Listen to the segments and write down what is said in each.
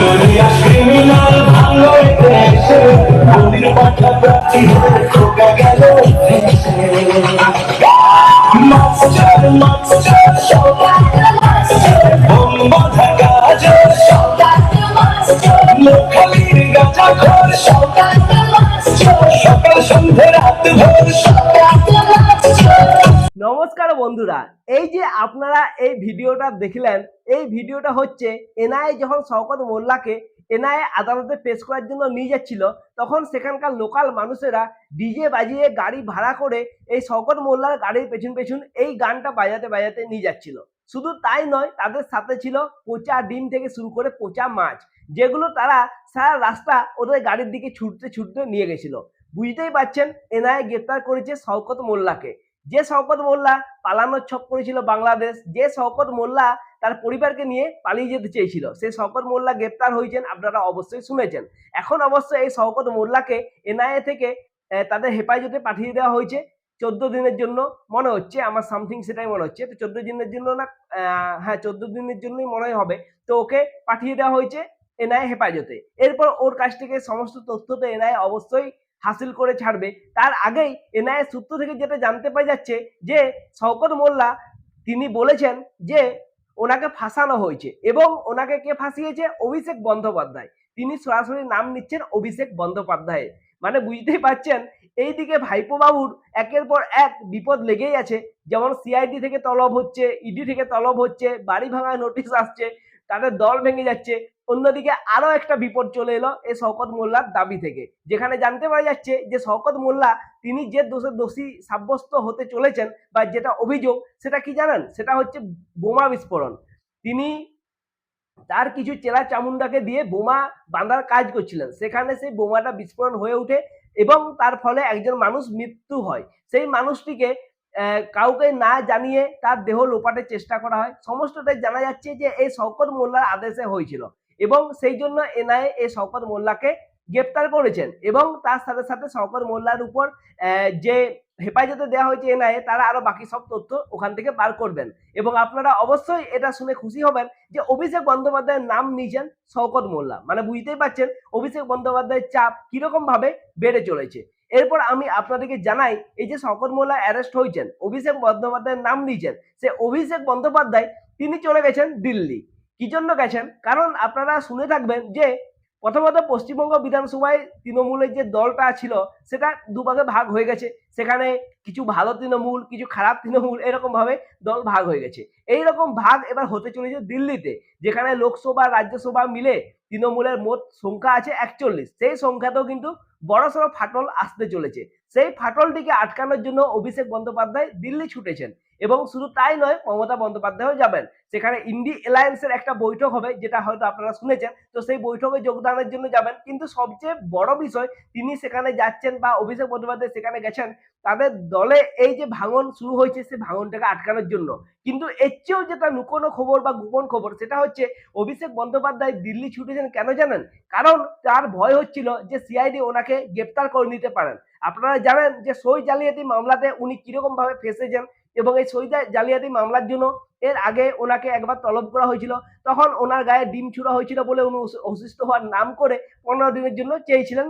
দুনিয়া ক্রিমিনাল ভালো দেশে নদীর পাটা প্রাচী হয়ে ঢোকা গেল মাস্টার মাস্টার বোম্বা ঢাকা লোকালির গাঁজা ঘর সকাল সন্ধ্যে রাত ভোর। নমস্কার বন্ধুরা, এই যে আপনারা এই ভিডিওটা দেখলেন, এই ভিডিওটা হচ্ছে এনআইএ যখন শওকত মোল্লাকে এনআইএ আদালতে পেশ করার জন্য নিয়ে যাচ্ছিল, তখন সেখানকার লোকাল মানুষেরা ডিজে বাজিয়ে গাড়ি ভাড়া করে এই শওকত মোল্লার গাড়ির পেছন পেছন এই গানটা বাজাতে বাজাতে নিয়ে যাচ্ছিল। শুধু তাই নয়, তাদের সাথে ছিল পচা ডিম থেকে শুরু করে পচা মাছ, যেগুলো তারা সারা রাস্তা ওদের গাড়ির দিকে ছুটতে ছুটতে নিয়ে গেছিল। বুঝতেই পারছেন, এনআইএ গ্রেপ্তার করেছে শওকত মোল্লাকে। যে শওকত মোল্লা পালানোর ছক করেছিল বাংলাদেশ, যে শওকত মোল্লা তার পরিবারকে নিয়ে পালিয়ে যেতে চেয়েছিল, সেই শওকত মোল্লা গ্রেপ্তার হয়েছেন, আপনারা অবশ্যই শুনেছেন। এখন অবশ্য এই শওকত মোল্লাকে এনআইএ থেকে তাদের হেফাজতে পাঠিয়ে দেওয়া হয়েছে 14 দিনের জন্য মনে হচ্ছে, আমার সামথিং সেটাই মনে হচ্ছে। তো 14 দিনের জন্য না, হ্যাঁ 14 দিনের জন্যই মনে হবে। তো ওকে পাঠিয়ে দেওয়া হয়েছে এনআইএ হেফাজতে। এরপর ওর কাছ থেকে সমস্ত তথ্য তো এনআইএ অবশ্যই হাসিল করে ছাড়বে। তার আগেই এনআইএ সূত্র থেকে যেটা জানতে পাওয়া যাচ্ছে যে শওকত মোল্লা তিনি বলেছেন যে ওনাকে ফাঁসানো হয়েছে, এবং ওনাকে কে ফাঁসিয়েছে? অভিষেক বন্দ্যোপাধ্যায়। তিনি সরাসরি নাম নিচ্ছেন অভিষেক বন্দ্যোপাধ্যায়। মানে বুঝতেই পারছেন, এইদিকে ভাইপো বাবুর একের পর এক বিপদ লেগেই আছে। যেমন সিআইডি থেকে তলব হচ্ছে, ইডি থেকে তলব হচ্ছে, বাড়ি ভাঙার নোটিশ আসছে, তাদের দল ভেঙে যাচ্ছে। অন্যদিকে আরো একটা বিপদ চলে এলো এই শওকত মোল্লার দাবি থেকে, যেখানে জানতে পারা যাচ্ছে যে শওকত মোল্লা তিনি যে দোষী সাব্যস্ত হতে চলেছেন বা যেটা অভিযোগ, সেটা কি জানেন? সেটা হচ্ছে বোমা বিস্ফোরণ। তিনি তার কিছু চেলা চামুন্ডাকে দিয়ে বোমা বাঁধার কাজ করছিলেন, সেখানে সেই বোমাটা বিস্ফোরণ হয়ে ওঠে এবং তার ফলে একজন মানুষ মৃত্যু হয়। সেই মানুষটিকে কাউকে না জানিয়ে তার দেহ লোপাটের চেষ্টা করা হয়। সমস্তটাই জানা যাচ্ছে যে এই শওকত মোল্লার আদেশে হয়েছিল, এবং সেই জন্য এনআইএ এই শওকত মোল্লাকে গ্রেপ্তার করেছেন। এবং তার সাথে সাথে শওকত মোল্লার উপর যে হেফাজতে দেওয়া হয়েছে এনআইএ, তারা আরো বাকি সব তথ্য ওখান থেকে বার করবেন। এবং আপনারা অবশ্যই এটা শুনে খুশি হবেন যে অভিষেক বন্দ্যোপাধ্যায়ের নাম নিয়েছেন শওকত মোল্লা। মানে বুঝতেই পারছেন অভিষেক বন্দ্যোপাধ্যায়ের চাপ কিরকম ভাবে বেড়ে চলেছে। এরপর আমি আপনাদেরকে জানাই, এই যে শওকত মোল্লা অ্যারেস্ট হয়েছেন, অভিষেক বন্দ্যোপাধ্যায়ের নাম নিয়েছেন, সে অভিষেক বন্দ্যোপাধ্যায় তিনি চলে গেছেন দিল্লি। কি জন্য গেছেন? কারণ আপনারা শুনে থাকবেন যে প্রথমত পশ্চিমবঙ্গ বিধানসভায় তৃণমূলের যে দলটা ছিল সেটা দুভাগে ভাগ হয়ে গেছে। সেখানে কিছু ভালো তৃণমূল, কিছু খারাপ তৃণমূল, এরকম ভাবে দল ভাগ হয়ে গেছে। এইরকম ভাগ এবার হতে চলেছে দিল্লিতে, যেখানে লোকসভা রাজ্যসভা মিলে তৃণমূলের মোট সংখ্যা আছে 41। সেই সংখ্যাতেও কিন্তু বড়সড় ফাটল আসতে চলেছে। সেই ফাটলটিকে আটকানোর জন্য অভিষেক বন্দ্যোপাধ্যায় দিল্লি ছুটেছেন। এবং শুধু তাই নয়, মমতা বন্দ্যোপাধ্যায়ও যাবেন। সেখানে ইন্ডি অ্যালায়েন্সের একটা বৈঠক হবে, যেটা হয়তো আপনারা শুনেছেন। তো সেই বৈঠকে যোগদানের জন্য যাবেন। কিন্তু সবচেয়ে বড় বিষয়, তিনি সেখানে যাচ্ছেন বা অভিষেক বন্দ্যোপাধ্যায় সেখানে গেছেন তাদের দলে এই যে ভাঙন শুরু হয়েছে, সেই ভাঙনটাকে আটকানোর জন্য। কিন্তু এর চেয়েও যেটা লুকোনো খবর বা গোপন খবর, সেটা হচ্ছে অভিষেক বন্দ্যোপাধ্যায় দিল্লি ছুটেছেন কেন জানেন? কারণ তার ভয় হচ্ছিল যে সিআইডি ওনাকে গ্রেপ্তার করে নিতে পারেন। আপনারা জানেন যে সই জালিয়াতি মামলাতে উনি কিরকম ভাবে ফেসেছেন, এবং এই সই জালিয়াতি মামলার জন্য এর আগে ওনাকে একবার তলব করা হয়েছিল। তখন ওনার গায়ে ডিম ছুড়া হয়েছিল বলে উনি অসুস্থ হওয়ার নাম করে 15 দিনের জন্য চেয়েছিলেন,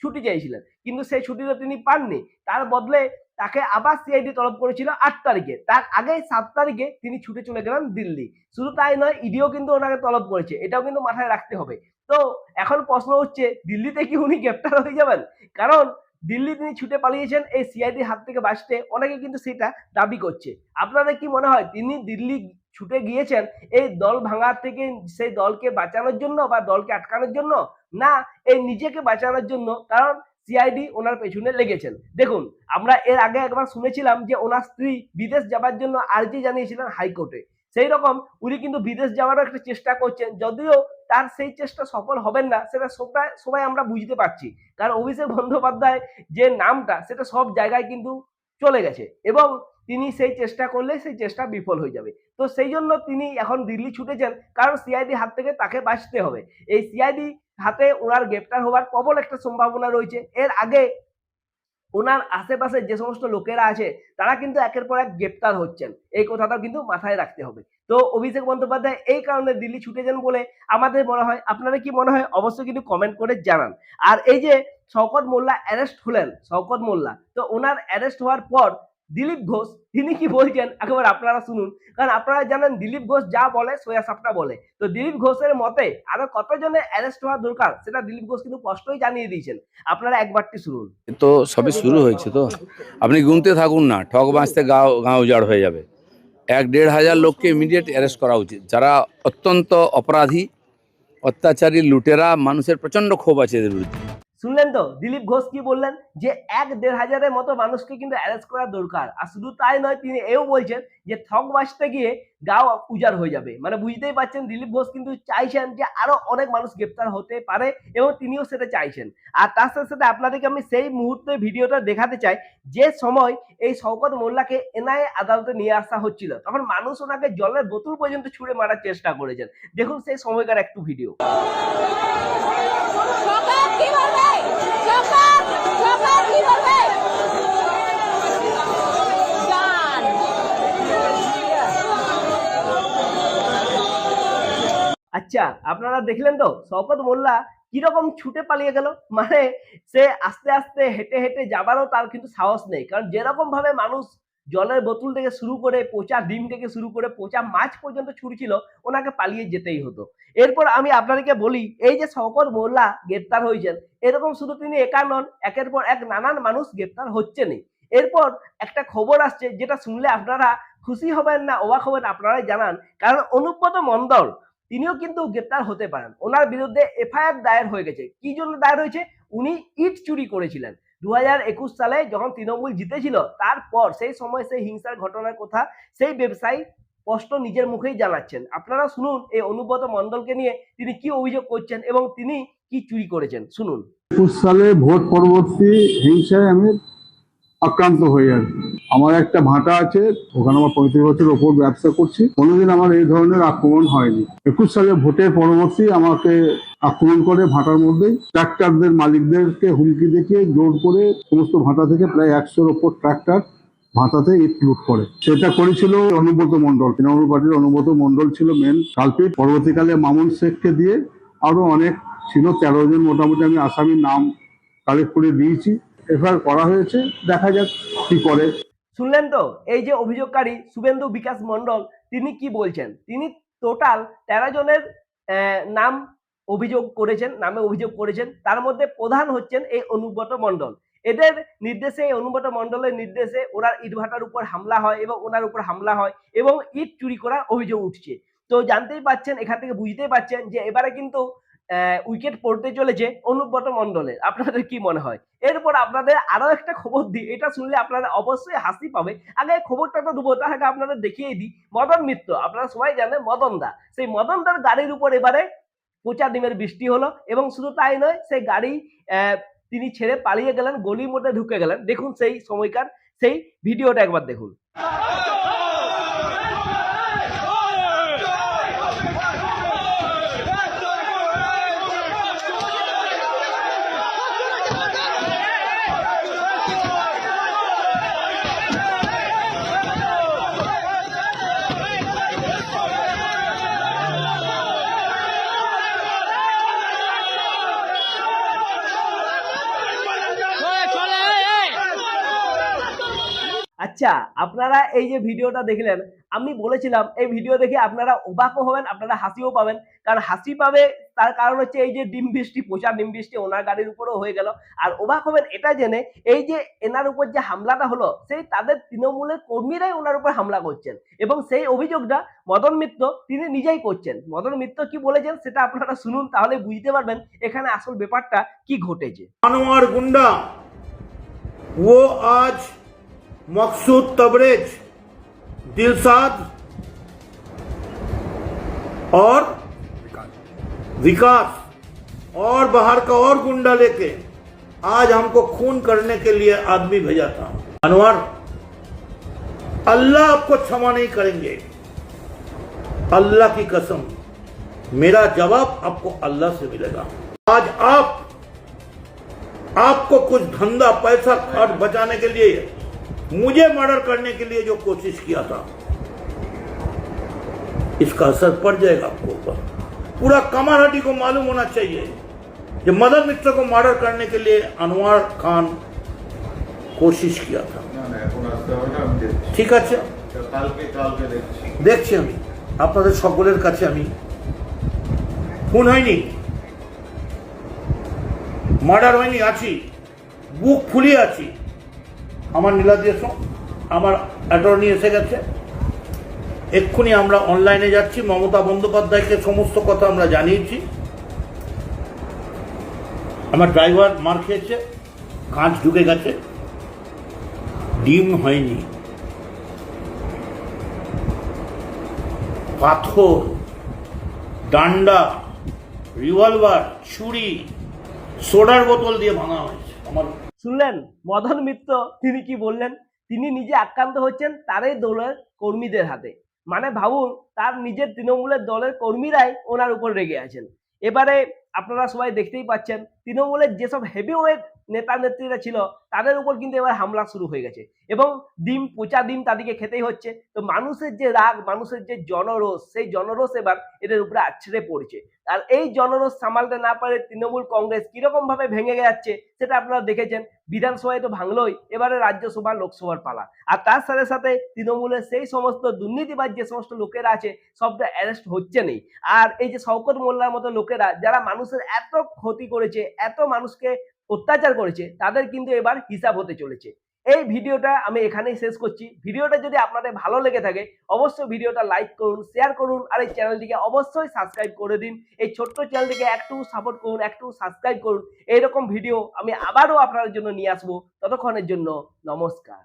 ছুটি চেয়েছিলেন। কিন্তু সেই ছুটিটা তিনি পাননি। তার বদলে তাকে আবার সিআইডি তলব করেছিল 8 তারিখে। তার আগে 7 তারিখে তিনি ছুটে চলে গেলেন দিল্লি। শুধু তাই নয়, ইডিও কিন্তু ওনাকে তলব করেছে, এটাও কিন্তু মাথায় রাখতে হবে। তো এখন প্রশ্ন হচ্ছে, দিল্লিতে কি উনি গ্রেপ্তার হয়ে যাবেন? কারণ দিল্লি তিনি ছুটে পালিয়েছেন এই সিআইডির হাত থেকে বাঁচতে, অনেকে কিন্তু সেটা দাবি করছে। আপনাদের কি মনে হয়, তিনি দিল্লি ছুটে গিয়েছেন এই দল ভাঙার থেকে সেই দলকে বাঁচানোর জন্য বা দলকে আটকানোর জন্য, না এই নিজেকে বাঁচানোর জন্য? কারণ সিআইডি ওনার পেছনে লেগেছেন। দেখুন, আমরা এর আগে একবার শুনেছিলাম যে ওনার স্ত্রী বিদেশ যাবার জন্য আর্জি জানিয়েছিলেন হাইকোর্টে। সেই রকম উনি কিন্তু বিদেশ যাওয়ারও একটা চেষ্টা করছেন, যদিও তার সেই চেষ্টা সফল হবেন না, সেটা সবাই আমরা বুঝতে পারছি। কারণ অভিষেক বন্দ্যোপাধ্যায় যে নামটা, সেটা সব জায়গায় কিন্তু চলে গেছে, এবং তিনি সেই চেষ্টা করলে সেই চেষ্টা বিফল হয়ে যাবে। তো সেই জন্য তিনি এখন দিল্লি ছুটেছেন, কারণ সিআইডি হাত থেকে তাকে বাঁচতে হবে। এই সিআইডি হাতে ওনার গ্রেপ্তার হওয়ার প্রবল একটা সম্ভাবনা রয়েছে। এর আগে ওনার আশেপাশে যে সমস্ত লোকেরা আছে তারা কিন্তু একের পর এক গ্রেপ্তার হচ্ছেন, এই কথাটাও কিন্তু মাথায় রাখতে হবে। তো অভিষেক বন্দ্যোপাধ্যায় এই কারণে দিল্লি ছুটেছেন বলে আমাদের মনে হয়। আপনারা কি মনে হয় অবশ্যই কিন্তু কমেন্ট করে জানান। আর এই যে শওকত মোল্লা অ্যারেস্ট হলেন, শওকত মোল্লা, তো ওনার অ্যারেস্ট হওয়ার পর দিলীপ ঘোষ তিনি কি বলছেন একবার আপনারা শুনুন। কারণ আপনারা জানেন দিলীপ ঘোষ যা বলে সোয়া সাপটা বলে। তো দিলীপ ঘোষের মতে আরো কতজনের অ্যারেস্ট হওয়া দরকার সেটা দিলীপ ঘোষ কিন্তু স্পষ্টই জানিয়ে দিয়েছেন। আপনারা একবারটি শুনুন। তো সবে শুরু হয়েছে, তো আপনি গুনতে থাকুন না, ঠক বাঁচতে গাঁও গাঁও উজাড় হয়ে যাবে। 1-1.5 হাজার লোককে ইমিডিয়েট অ্যারেস্ট করা উচিত, যারা অত্যন্ত অপরাধী, অত্যাচারী, লুটেরা। মানুষের প্রচন্ড ক্ষোভ আছে এদের বিরুদ্ধে। শুনলেন তো দিলীপ ঘোষ কি বললেন, যে 1-1.5 হাজারের মতো মানুষকে কিন্তু অ্যারেস্ট করা দরকার। আর শুধু তাই নয়, তিনি এও বলছেন যে ঠক বাঁচতে গিয়ে গাঁও উজাড় হয়ে যাবে। মানে বুঝতেই পারছেন দিলীপ ঘোষ কিন্তু চাইছেন যে আরো অনেক মানুষ গ্রেপ্তার হতে পারে এবং তিনিও সেটা চাইছেন। আর তার সাথে সাথে আপনাদেরকে আমি সেই মুহূর্তে ভিডিওটা দেখাতে চাই যে সময় এই শওকত মোল্লাকে এনআইএ আদালতে নিয়ে আসা হচ্ছিল, তখন মানুষ ওনাকে জলের বোতল পর্যন্ত ছুঁড়ে মারার চেষ্টা করেছেন। দেখুন সেই সময়কার একটু ভিডিও। আচ্ছা, আপনারা দেখলেন তো শওকত মোল্লা কিরকম ছুটে পালিয়ে গেল। মানে সে আস্তে আস্তে হেঁটে হেঁটে যাবারও তার কিন্তু সাহস নেই। কারণ যেরকম ভাবে মানুষ জলের বোতল থেকে শুরু করে পচা ডিম থেকে শুরু করে পচা মাছ পর্যন্ত ছুড়ছিল, ওনাকে পালিয়ে যেতেই হতো। এরপর আমি আপনাদেরকে বলি, এই যে শওকত মোল্লা গ্রেপ্তার হয়েছেন, এরকম শুধু তিনি একা নন, একের পর এক নানান মানুষ গ্রেপ্তার হচ্ছেনই। এরপর একটা খবর আসছে যেটা শুনলে আপনারা খুশি হবেন না অবাক হবেন আপনারাই জানান। কারণ অনুব্রত মণ্ডল তিনিও কিন্তু গ্রেপ্তার হতে পারেন। ওনার বিরুদ্ধে এফআইআর দায়ের হয়ে গেছে। কি জন্য দায়ের হয়েছে? উনি ইট চুরি করেছিলেন 2021 সালে যখন তৃণমূল জিতেছিল। তারপর সেই সময় সেই হিংসার ঘটনার কথা সেই ব্যবসায়ী স্পষ্ট নিজের মুখেই জানাচ্ছেন। আপনারা শুনুন এই অনুব্রত মণ্ডলকে নিয়ে তিনি কি অভিযোগ করছেন এবং তিনি কি চুরি করেছেন, শুনুন। 21 সালে ভোট পরবর্তী হিংসায় আমি আক্রান্ত হয়ে আর আমার একটা ভাটা আছে, ওখানে আমার 35 বছর ওপর ব্যবসা করছি, কোনোদিন আমার এই ধরনের আক্রমণ হয়নি। 21 সালে ভোটের পরবর্তী আমাকে আক্রমণ করে ভাটার মধ্যেই ট্রাক্টরদের মালিকদেরকে হুমকি দেখিয়ে জোর করে সমস্ত ভাটা থেকে প্রায় 100-র ওপর ট্রাক্টর ভাটাতে ইট লুট করে। সেটা করেছিল অনুব্রত মণ্ডল, তৃণমূল পার্টির অনুব্রত মণ্ডল ছিল মেন কালপিট। পরবর্তীকালে মামুন শেখকে দিয়ে আরো অনেক ছিল, 13 জন মোটামুটি আমি আসামির নাম কালেক্ট করে দিয়েছি, এফআইআর করা হয়েছে, দেখা যাক কি করে। শুনলেন তো এই যে অভিযোগকারী শুভেন্দু বিকাশ মণ্ডল তিনি কি বলছেন। তিনি টোটাল 13 জনের নাম অভিযোগ করেছেন। তার মধ্যে প্রধান হচ্ছেন এই অনুব্রত মণ্ডল। এদের নির্দেশে, অনুব্রত মণ্ডলের নির্দেশে ওনার ইটভাটার উপর হামলা হয় এবং ওনার উপর হামলা হয় এবং ইট চুরি করার অভিযোগ উঠছে। তো জানতেই পাচ্ছেন, এখান থেকে বুঝতেই পাচ্ছেন যে এবারে কিন্তু উইকেট পড়তে চলেছে অনুব্রত মণ্ডলের। আপনাদের কি মনে হয়? এরপর আপনাদের আরো একটা খবর দিই, এটা শুনলে আপনারা অবশ্যই হাসি পাবে। আগে খবরটা তো দেবো, তার আগে আপনাদের দেখিয়ে দিই মদন মিত্র। আপনারা সবাই জানেন মদন দা, সেই মদন দার গাড়ির উপর এবারে পচা ডিমের বৃষ্টি হলো এবং শুধু তাই নয়, সেই গাড়ি তিনি ছেড়ে পালিয়ে গেলেন, গলির মধ্যে ঢুকে গেলেন। দেখুন সেই সময়কার সেই ভিডিওটা একবার দেখুন। আচ্ছা, আপনারা এই যে ভিডিওটা দেখলেন, আমি বলেছিলাম এই ভিডিও দেখে আপনারা অবাকও হবেন, আপনারা হাসিও পাবেন। কারণ হাসি পাবে তার কারণ হচ্ছে এই যে ডিম বৃষ্টি, পচা ডিম বৃষ্টি ওনার গাড়ির উপরেও হয়ে গেল। আর অবাক হবেন এটা জেনে, এই যে এনার উপর যে হামলাটা হলো, সেই তাদের তৃণমূলের কর্মীরাই ওনার উপর হামলা করছেন এবং সেই অভিযোগটা মদন মিত্র তিনি নিজেই করছেন। মদন মিত্র কি বলেছেন সেটা আপনারা শুনুন, তাহলে বুঝতে পারবেন এখানে আসল ব্যাপারটা কি ঘটেছে। जानवर गुंडा वो आज मकसूद तबरेज, दिलसाद और विकास और बाहर का और गुंडा लेके आज हमको खून करने के लिए आदमी भेजा था। अनवर, अल्लाह आपको क्षमा नहीं करेंगे, अल्लाह की कसम, मेरा जवाब आपको अल्लाह से मिलेगा। आज आप आपको कुछ धंधा पैसा खर्च बचाने के लिए मुझे मर्डर करने के लिए जो कोशिश किया था, इसका असर पड़ जाएगा आपको ऊपर। पूरा कामारहाटी को मालूम होना चाहिए कि मदन मित्र को मर्डर करने के लिए अनवर खान कोशिश किया था। ঠিক আছে, দেখছি আমি আপনাদের সকলের কাছে। আমি খুন হয়নি, মার্ডার হয়নি, আছি, বুক ফুলিয়ে আছি। আমার নীলাদ্রি এসো, আমার অ্যাটর্নি এসে গেছে, এক্ষুনি আমরা অনলাইনে যাচ্ছি। মমতা বন্দ্যোপাধ্যায়কে সমস্ত কথা আমরা জানিয়েছি। আমার ড্রাইভার মার খেয়েছে, কাঁচ ঢুকে গেছে, ডিম হয়নি, পাথর, ডান্ডা, রিভলভার, ছুরি, সোডার বোতল দিয়ে ভাঙা হয়েছে। আমার শুনলেন মদন মিত্র তিনি কি বললেন? তিনি নিজে আক্রান্ত হচ্ছেন তারই দলের কর্মীদের হাতে। মানে ভাবুন, তার নিজের তৃণমূলের দলের কর্মীরাই ওনার উপর রেগে আছেন। এবারে আপনারা সবাই দেখতেই পাচ্ছেন, তৃণমূলের যেসব হেভিওয়েট নেতা নেত্রীরা ছিল তাদের উপর কিন্তু এবার হামলা শুরু হয়ে গেছে এবং ডিম, পচা ডিম তাদেরকে খেতেই হচ্ছে। তো মানুষের যে রাগ, মানুষের যে জনরোষ, সেই জনরোষ এবার এদের উপরে আছড়ে পড়ছে। আর এই জনরোষ সামালতে না পারে তৃণমূল কংগ্রেস কিরকম ভাবে ভেঙে যাচ্ছে সেটা আপনারা দেখেছেন। বিধানসভায় তো ভাঙলোই, এবারে রাজ্যসভা লোকসভার পালা। আর তার সাথে সাথে তৃণমূলের সেই সমস্ত দুর্নীতিবাজ যে সমস্ত লোকেরা আছে সবটা অ্যারেস্ট হচ্ছে নেই। আর এই যে শওকত মোল্লার মতো লোকেরা যারা মানুষের এত ক্ষতি করেছে, এত মানুষকে অত্যাচার করেছে, তাদের কিন্তু এবার হিসাব হতে চলেছে। এই ভিডিওটা আমি এখানেই শেষ করছি। ভিডিওটা যদি আপনাদের ভালো লেগে থাকে অবশ্যই ভিডিওটা লাইক করুন, শেয়ার করুন, আর এই চ্যানেলটিকে অবশ্যই সাবস্ক্রাইব করে দিন। এই ছোট্ট চ্যানেলটিকে একটু সাপোর্ট করুন, একটু সাবস্ক্রাইব করুন। এইরকম ভিডিও আমি আবারও আপনাদের জন্য নিয়ে আসবো। ততক্ষণের জন্য নমস্কার।